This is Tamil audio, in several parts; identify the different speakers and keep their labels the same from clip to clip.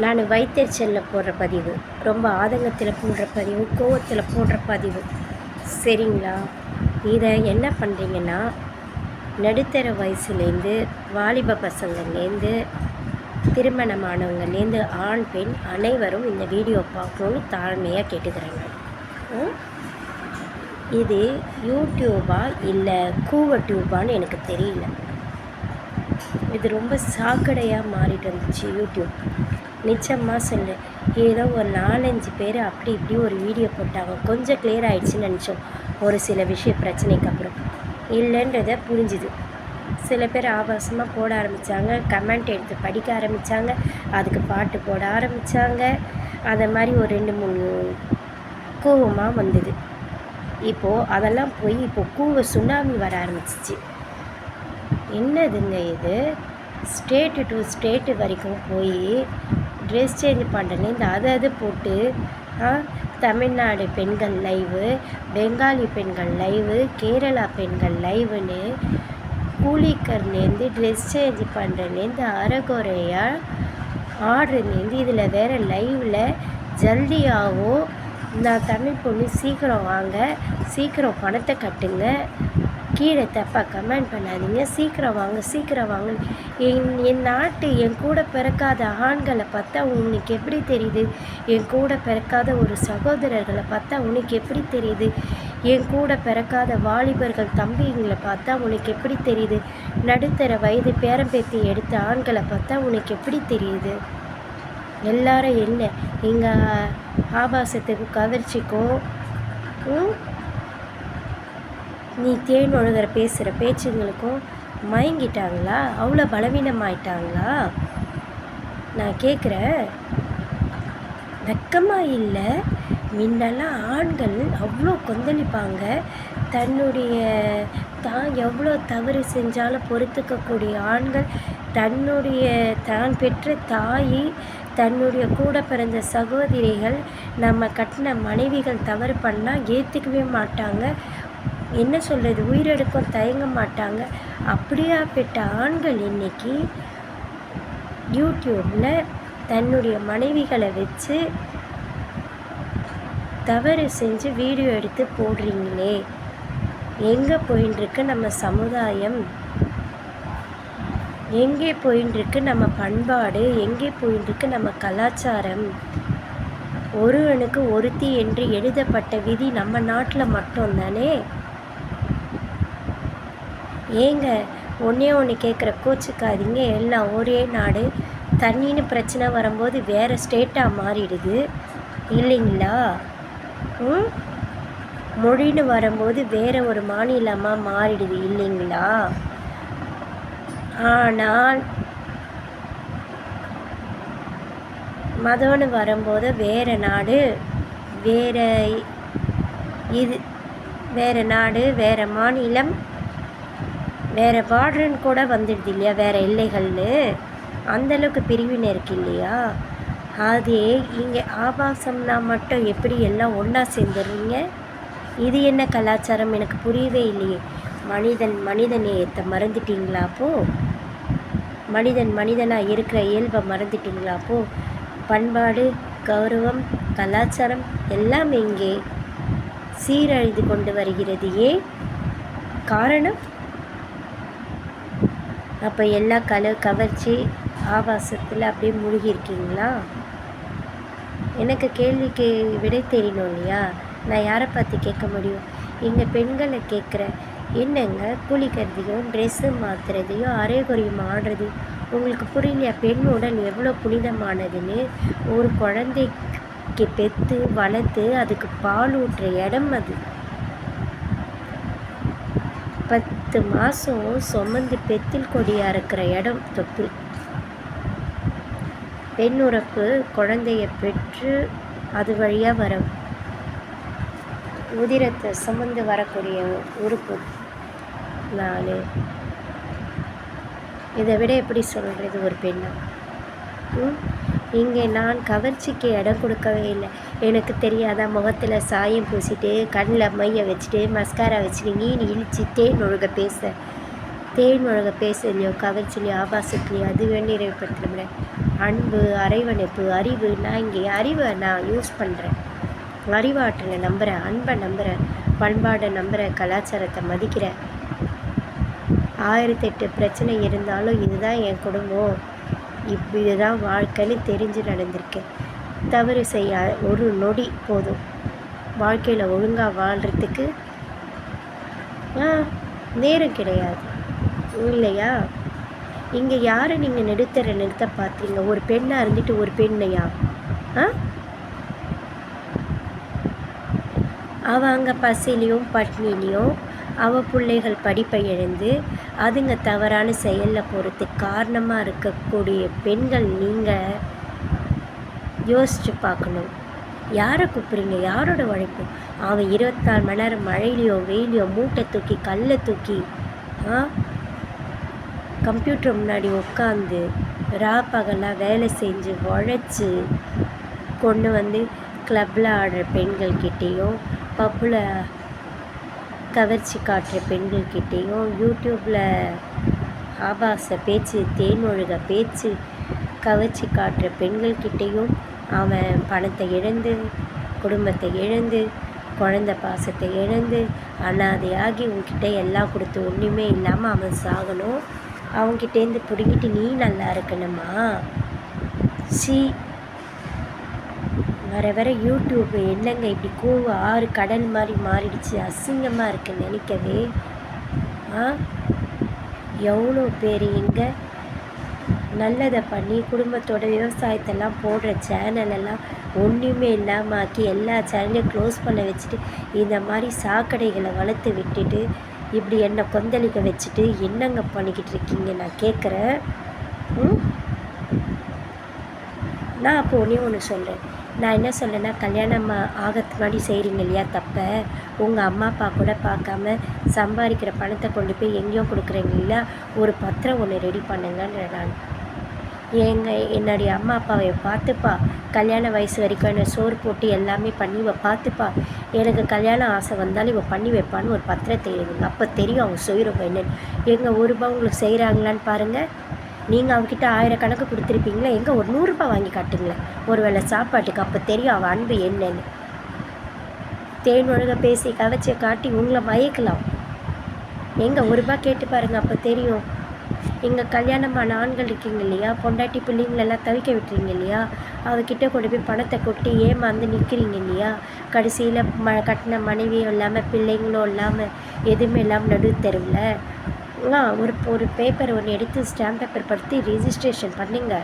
Speaker 1: நான் வயிற்றெரிச்சலில் போடுற பதிவு, ரொம்ப ஆதங்கத்தில் போடுற பதிவு, கோவத்தில் போடுற பதிவு, சரிங்களா? இதை என்ன பண்ணுறீங்கன்னா, நடுத்தர வயசுலேருந்து வாலிப பசங்கள்லேருந்து திருமணமானவங்கலேருந்து ஆண் பெண் அனைவரும் இந்த வீடியோ பார்க்கணுன்னு தாழ்மையாக கேட்டுக்கிறேங்க. இது யூடியூபா இல்லை கூவ டியூபான்னு எனக்கு தெரியல. இது ரொம்ப சாக்கடையாக மாறிட்டு வந்துச்சு யூடியூப். நிச்சயமாக சொல்லு, ஏதோ ஒரு 4-5 பேர் அப்படி இப்படி ஒரு வீடியோ போட்டாங்க, கொஞ்சம் கிளியர் ஆகிடுச்சின்னு நினச்சோம். ஒரு சில பிரச்சனைக்கு அப்புறம் இல்லைன்றதை புரிஞ்சுது. சில பேர் ஆபாசமாக போட ஆரம்பித்தாங்க, கமெண்ட் எடுத்து படிக்க ஆரம்பித்தாங்க, அதுக்கு பாட்டு போட ஆரம்பித்தாங்க. அதை மாதிரி ஒரு 2-3 கூவமாக வந்தது. இப்போது அதெல்லாம் போய் கூவ சுனாமி வர ஆரம்பிச்சிச்சு. என்னதுங்க இது? ஸ்டேட்டு டு ஸ்டேட்டு வரைக்கும் போய் ட்ரெஸ் சேஞ்ச் பண்ணுறேன்னு அது போட்டு தமிழ்நாடு பெண்கள் லைவு, பெங்காலி பெண்கள் லைவு, கேரளா பெண்கள் லைவுன்னு கூலிக்கர்லேருந்து ட்ரெஸ் சேஞ்ச் பண்ணுறேன்னு அரைகுறையாக ஆர்டர்லேருந்து இதில் வேறு லைவில் ஜல்தியாகவும் நான் தமிழ் பொண்ணு சீக்கிரம் வாங்க, சீக்கிரம் பணத்தை கட்டுங்க, கீழே தப்பாக கமெண்ட் பண்ணாதீங்க, சீக்கிரம் வாங்க சீக்கிரம் வாங்க. என் நாட்டு என் கூட பிறக்காத ஆண்களை பார்த்தா உனக்கு எப்படி தெரியுது? என் கூட பிறக்காத ஒரு சகோதரர்களை பார்த்தா உனக்கு எப்படி தெரியுது? என் கூட பிறக்காத வாலிபர்கள் தம்பிங்களை பார்த்தா உனக்கு எப்படி தெரியுது? நடுத்தர வயது பேரம்பேத்தி எடுத்த ஆண்களை பார்த்தா உனக்கு எப்படி தெரியுது? எல்லாரும் என்ன எங்கள் ஆபாசத்துக்கு கவர்ச்சிக்கும் நீ தேன் ஒழுகிற பேசுகிற பேச்சுங்களுக்கும் மயங்கிட்டாங்களா? அவ்வளோ பலவீனமாயிட்டாங்களா? நான் கேட்குறேன், வெக்கமாக இல்லை? முன்னெல்லாம் ஆண்கள் அவ்வளோ கொந்தளிப்பாங்க. தன்னுடைய தான் எவ்வளோ தவறு செஞ்சாலும் பொறுத்துக்கக்கூடிய ஆண்கள் தான் பெற்ற தாய், தன்னுடைய கூட பிறந்த சகோதரிகள், நம்ம கட்டின மனைவிகள் தவறு பண்ணால் ஏற்றுக்கவே மாட்டாங்க. என்ன சொல்கிறது, உயிரெடுக்கும் தயங்க மாட்டாங்க. அப்படியாப்பட்ட ஆண்கள் இன்றைக்கி யூடியூப்பில் தன்னுடைய மனைவிகளை வச்சு தவறு செஞ்சு வீடியோ எடுத்து போடுறீங்களே, எங்கே போயின்ட்டுருக்கு நம்ம சமுதாயம்? எங்கே போயின்ட்டுருக்கு நம்ம பண்பாடு? எங்கே போயின்ட்டுருக்கு நம்ம கலாச்சாரம்? ஒருவனுக்கு ஒருத்தி என்று எழுதப்பட்ட விதி நம்ம நாட்டில் மட்டும்தானே. ஏங்க ஒன்று கேட்குற, கோச்சிக்காதீங்க, எல்லாம் ஒரே நாடு. தண்ணின்னு பிரச்சனை வரும்போது வேறு ஸ்டேட்டாக மாறிடுது இல்லைங்களா? மொழின்னு வரும்போது வேறு ஒரு மாநிலமாக மாறிடுது இல்லைங்களா? ஆனால் மதம்னு வரும்போது வேறு நாடு, வேறு நாடு, வேறு மாநிலம், வேறு பார்டருன்னு கூட வந்துடுது இல்லையா? வேறு எல்லைகள்னு அந்தளவுக்கு பிரிவினை இருக்குது இல்லையா? அதே இங்கே ஆபாசம்னா மட்டும் எப்படி எல்லாம் ஒன்றா சேர்ந்துடுறீங்க? இது என்ன கலாச்சாரம்? எனக்கு புரியவே இல்லையே. மனிதநேயத்தை மறந்துட்டிங்களா? மனிதனாக இருக்கிற இயல்பை மறந்துட்டிங்களா? பண்பாடு, கௌரவம், கலாச்சாரம் எல்லாம் இங்கே சீரழிந்து கொண்டு வருகிறது. ஏன் காரணம்? அப்போ எல்லா கவர்ச்சி ஆபாசத்தில் அப்படியே மூழ்கியிருக்கீங்களா? எனக்கு கேள்விக்கு விடை தெரியணும் இல்லையா? நான் யாரை பார்த்து கேட்க முடியும்? எங்கள் பெண்களை கேட்குறேன், என்னங்க குளிக்கிறதையும் ட்ரெஸ்ஸு மாற்றுறதையும் அரைகுறையும் ஆடுறது உங்களுக்கு புரியலையா? பெண் உடல் எவ்வளோ புனிதமானதுன்னு. ஒரு குழந்தைக்கு பெற்று வளர்த்து அதுக்கு பால் ஊட்டுற இடம் அது. 10 மாதம் சுமந்து பெத்தில் கொடியாக இருக்கிற இடம் தொப்புள். பெண் உறுப்பு குழந்தைய பெற்று அது வழியாக வர உதிரத்தை சுமந்து வரக்கூடிய உறுப்பு. நான் இதை விட எப்படி சொல்கிறது ஒரு பெண்ணா? இங்கே நான் கவர்ச்சிக்கு இடம் கொடுக்கவே இல்லை. எனக்கு தெரியாதா, முகத்தில் சாயம் பூசிட்டு, கண்ணில் மையை வச்சுட்டு, மஸ்காரா வச்சுட்டு, நீ இழிச்சு தேன் ஒழுக பேச தேன்மொழக பேசலையோ கவர்ச்சிலையோ ஆபாசத்துலையோ அது வேண்டி நிறைவுபடுத்த அன்பு, அரவணைப்பு, அறிவு. நான் இங்கே அறிவை நான் யூஸ் பண்ணுறேன், அறிவாற்றலை நம்புகிறேன், அன்பை நம்புகிறேன், பண்பாடை நம்புகிறேன், கலாச்சாரத்தை மதிக்கிறேன். 1008 பிரச்சனை இருந்தாலும் இதுதான் என் குடும்பம், இதுதான் வாழ்க்கைன்னு தெரிஞ்சு நடந்திருக்கேன். தவறு செய்ய ஒரு நொடி போதும் வாழ்க்கையில் ஒழுங்காக வாழ்கிறதுக்கு. நேரம் கிடையாது இல்லையா? இங்கே யாரை நீங்கள் நிறுத்த பார்த்தீங்க? ஒரு பெண்ணாக இருந்துட்டு ஒரு பெண்ணையா? அவள் அங்கே பசிலையும் பட்னிலையும் அவள் பிள்ளைகள் படிப்பை இழந்து அதுங்க தவறான செயலில் போகிறதுக்கு காரணமாக இருக்கக்கூடிய பெண்கள் நீங்கள் யோசித்து பார்க்கணும். யாரை கூப்பிட்றீங்க? யாரோட உழைப்பு? அவன் 24 மணி நேரம் மழையிலையோ வெயிலையோ மூட்டை தூக்கி கல்லை தூக்கி கம்ப்யூட்டர் முன்னாடி உட்காந்து பகலாக வேலை செஞ்சு உழைச்சி கொண்டு வந்து கிளப்பில் ஆடுற பெண்கள்கிட்டேயும் பப்பில் கவர்ச்சி காட்டுற பெண்கள்கிட்டேயும் யூடியூப்பில் ஆபாச பேச்சு, தேன்மொழிக பேச்சு கவர்ச்சி காட்டுற பெண்கள்கிட்டேயும் அவன் பணத்தை இழந்து, குடும்பத்தை இழந்து, குழந்த பாசத்தை இழந்து, அனாதையாகி உன்கிட்ட எல்லாம் கொடுத்து ஒன்றுமே இல்லாமல் அவன் சாகணும். அவன்கிட்டேருந்து பிடிங்கிட்டு நீ நல்லா இருக்கணுமா? வர வர யூடியூப் என்னங்க இப்படி கூவு ஆறு கடல் மாதிரி மாறிடுச்சு, அசிங்கமாக இருக்குன்னு நினைக்கவே. எவ்வளோ பேர் இங்கே நல்லதை பண்ணி குடும்பத்தோட விவசாயத்தெல்லாம் போடுற சேனலெல்லாம் ஒன்றுமே இல்லாமல் ஆக்கி எல்லா சேனலையும் க்ளோஸ் பண்ண வச்சுட்டு இந்த மாதிரி சாக்கடைகளை வளர்த்து விட்டுட்டு இப்படி என்னை கொந்தளிக்க வச்சுட்டு என்னங்க பண்ணிக்கிட்டு இருக்கீங்க நான் கேட்குறேன். நான் அப்போ ஒன்று சொல்கிறேன். நான் என்ன சொல்லேன்னா, கல்யாணம் ஆகிறதுக்கு முன்னாடி செய்கிறீங்க இல்லையா தப்பை, உங்கள் அம்மா அப்பா கூட பார்க்காம சம்பாதிக்கிற பணத்தை கொண்டு போய் எங்கேயும் கொடுக்குறீங்க இல்லையா, ஒரு பத்திரம் ஒன்று ரெடி பண்ணுங்கன்ற. நான் என்னுடைய அம்மா அப்பாவை பார்த்துப்பா, கல்யாண வயசு வரைக்கும் என்னை சோறு போட்டு எல்லாமே பண்ணி பார்த்துப்பா, எனக்கு கல்யாணம் ஆசை வந்தாலும் இவள் பண்ணி வைப்பான்னு ஒரு பத்திரத்தை எழுதுங்க. அப்போ தெரியும் அவங்க செய்கிறவங்க என்னென்னு. எங்கள் ஒரு ரூபா உங்களுக்கு செய்கிறாங்களான்னு பாருங்கள். நீங்கள் அவகிட்ட 1000 கணக்கு கொடுத்துருப்பீங்களா? எங்கே ஒரு 100 ரூபா வாங்கி காட்டுங்களேன் ஒரு வேளை சாப்பாட்டுக்கு. அப்போ தெரியும் அவள் அன்பு என்னன்னு. தேன்மொழிக பேசி கவச்சை காட்டி உங்களை மயக்கலாம். எங்கே ஒரு ரூபா கேட்டு பாருங்கள், அப்போ தெரியும். இங்கே கல்யாணமான ஆண்கள் இருக்கீங்க இல்லையா, பொண்டாட்டி பிள்ளைங்களெல்லாம் தவிக்க விட்டுறீங்க இல்லையா, அவகிட்ட கொண்டு போய் பணத்தை கொட்டி ஏமாந்து நிற்கிறீங்க இல்லையா, கடைசியில் கட்டின மனைவியும் இல்லாமல் பிள்ளைங்களும் இல்லாமல் எதுவுமே இல்லாமல் நடு தெருவில் ஒரு பேப்பர் ஒன்று எடுத்து ஸ்டாம்ப் பேப்பர் படுத்தி ரிஜிஸ்ட்ரேஷன் பண்ணிங்க.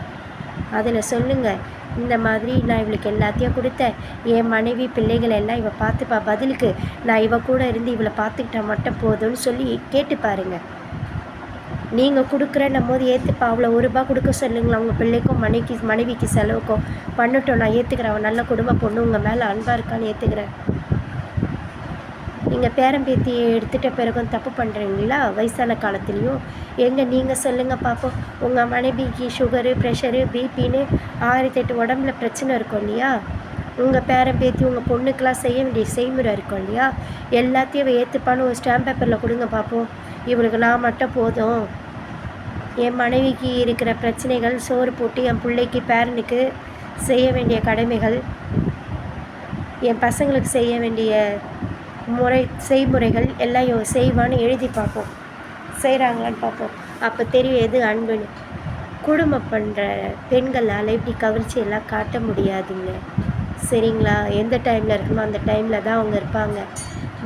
Speaker 1: அதில் சொல்லுங்கள், இந்த மாதிரி நான் இவளுக்கு எல்லாத்தையும் கொடுத்தேன், என் மனைவி பிள்ளைகள் எல்லாம் இவள் பார்த்துப்பா, பதிலுக்கு நான் இவள் கூட இருந்து இவளை பார்த்துக்கிட்டா மட்டும் போதும்னு சொல்லி கேட்டு பாருங்கள். நீங்கள் கொடுக்குறேன்னும் போது ஏற்றுப்பா, அவ்வளோ 1 ரூபா கொடுக்க சொல்லுங்களா, உங்கள் பிள்ளைக்கும் மனைவிக்கு செலவுக்கும் பண்ணட்டும், நான் ஏற்றுக்கிறேன், அவன் நல்ல குடும்ப பொண்ணு உங்கள் மேலே அன்பாக இருக்கான்னு ஏற்றுக்கிறேன். நீங்கள் பேரம்பேத்தி எடுத்துகிட்ட பிறகும் தப்பு பண்ணுறீங்களா வயசான காலத்துலேயும்? எங்கே நீங்கள் சொல்லுங்கள் பார்ப்போம். உங்கள் மனைவிக்கு சுகரு, ப்ரெஷரு, பிபின்னு 1008 உடம்புல பிரச்சனை இருக்கும் இல்லையா, உங்கள் பேரம்பேத்தி உங்கள் பொண்ணுக்கெலாம் செய்ய வேண்டிய செய்முறை இருக்கும் இல்லையா, எல்லாத்தையும் ஏற்றுப்பான்னு ஒரு ஸ்டாம்ப் பேப்பரில் கொடுங்க பார்ப்போம். இவளுக்கு நான் மட்டும் போதும், என் மனைவிக்கு இருக்கிற பிரச்சனைகள், சோறு போட்டு என் பிள்ளைக்கு பேரனுக்கு செய்ய வேண்டிய கடமைகள், என் பசங்களுக்கு செய்ய வேண்டிய செய்முறைகள் எல்லாம் செய்வான்னு எழுதி பார்ப்போம். செய்கிறாங்களான்னு பார்ப்போம். அப்போ தெரியும் எது அன்புன்னு. குடும்பம் பண்ணுற பெண்களால் இப்படி கவர்ச்சியெல்லாம் காட்ட முடியாதுங்க, சரிங்களா? எந்த டைமில் இருக்கணும் அந்த டைமில் தான் அவங்க இருப்பாங்க.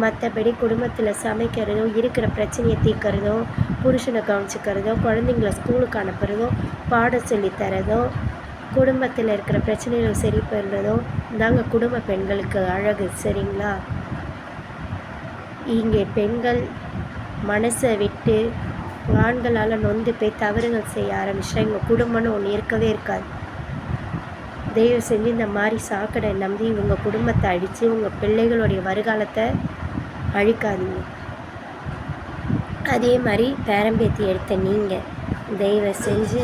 Speaker 1: மற்றபடி குடும்பத்தில் சமைக்கிறதும், இருக்கிற பிரச்சனையை தீர்க்கிறதும், புருஷனை கவனிச்சிக்கிறதும், குழந்தைங்கள ஸ்கூலுக்கு அனுப்புறதும், பாடம் சொல்லித்தரதும், குடும்பத்தில் இருக்கிற பிரச்சனைகளை சரி பண்ணுறதும் தாங்க குடும்ப பெண்களுக்கு அழகு, சரிங்களா? இங்கே பெண்கள் மனசை விட்டு ஆண்களால் நொந்து போய் தவறுகள் செய்ய ஆரம்பிச்சா இங்கே குடும்பம்னு ஒன்று இருக்கவே இருக்காது. தயவு செஞ்சு இந்த மாதிரி சாக்கடை நம்பி உங்கள் குடும்பத்தை அழித்து உங்கள் பிள்ளைகளுடைய வருகாலத்தை அழிக்காதீங்க. அதே மாதிரி பேரம்பேத்தி எடுத்த நீங்கள் தயவு செஞ்சு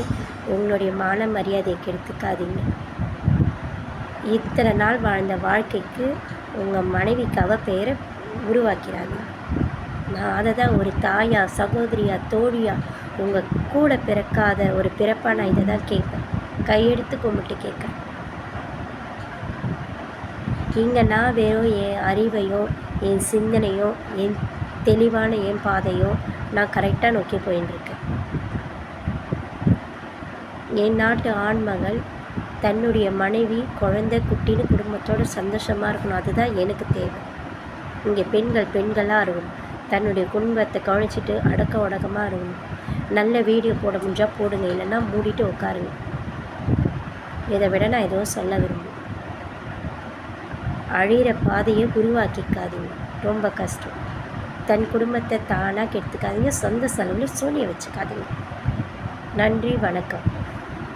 Speaker 1: உங்களுடைய மான மரியாதையை கெடுத்துக்காதீங்க. இத்தனை நாள் வாழ்ந்த வாழ்க்கைக்கு உங்கள் மனைவிக்காக பெயரை உருவாக்கிறாங்க. நான் அதை தான் ஒரு தாயா, சகோதரியா, தோழியா, உங்கள் கூட பிறக்காத ஒரு பிறப்பா நான் இதை தான் கேட்பேன். கையெடுத்து கும்பிட்டு கேட்குறேன். இங்கே நான் வெறும் என் அறிவையோ, என் சிந்தனையோ, என் தெளிவான என் பாதையோ நான் கரெக்டாக நோக்கி போயின்ட்டுருக்கேன். என் நாட்டு ஆண்மகள் தன்னுடைய மனைவி, குழந்தை, குட்டின்னு குடும்பத்தோடு சந்தோஷமாக இருக்கணும். அதுதான் எனக்கு தேவை. இங்கே பெண்களாக இருக்கணும். தன்னுடைய குடும்பத்தை கவனிச்சிட்டு அடக்க உடக்கமாக இருக்கணும். நல்ல வீடியோ போட முடிஞ்சால் போடுங்க, இல்லைன்னா மூடிட்டு உட்காருங்க. இதை விட நான் எதுவும் சொல்ல விரும்புகிறேன். அழிகிற பாதையை உருவாக்கிக்காதீங்க, ரொம்ப கஷ்டம். தன் குடும்பத்தை தானாக கெடுத்துக்காதீங்க, சொந்த செலவில் சூனிய வச்சுக்காதீங்க. நன்றி, வணக்கம்.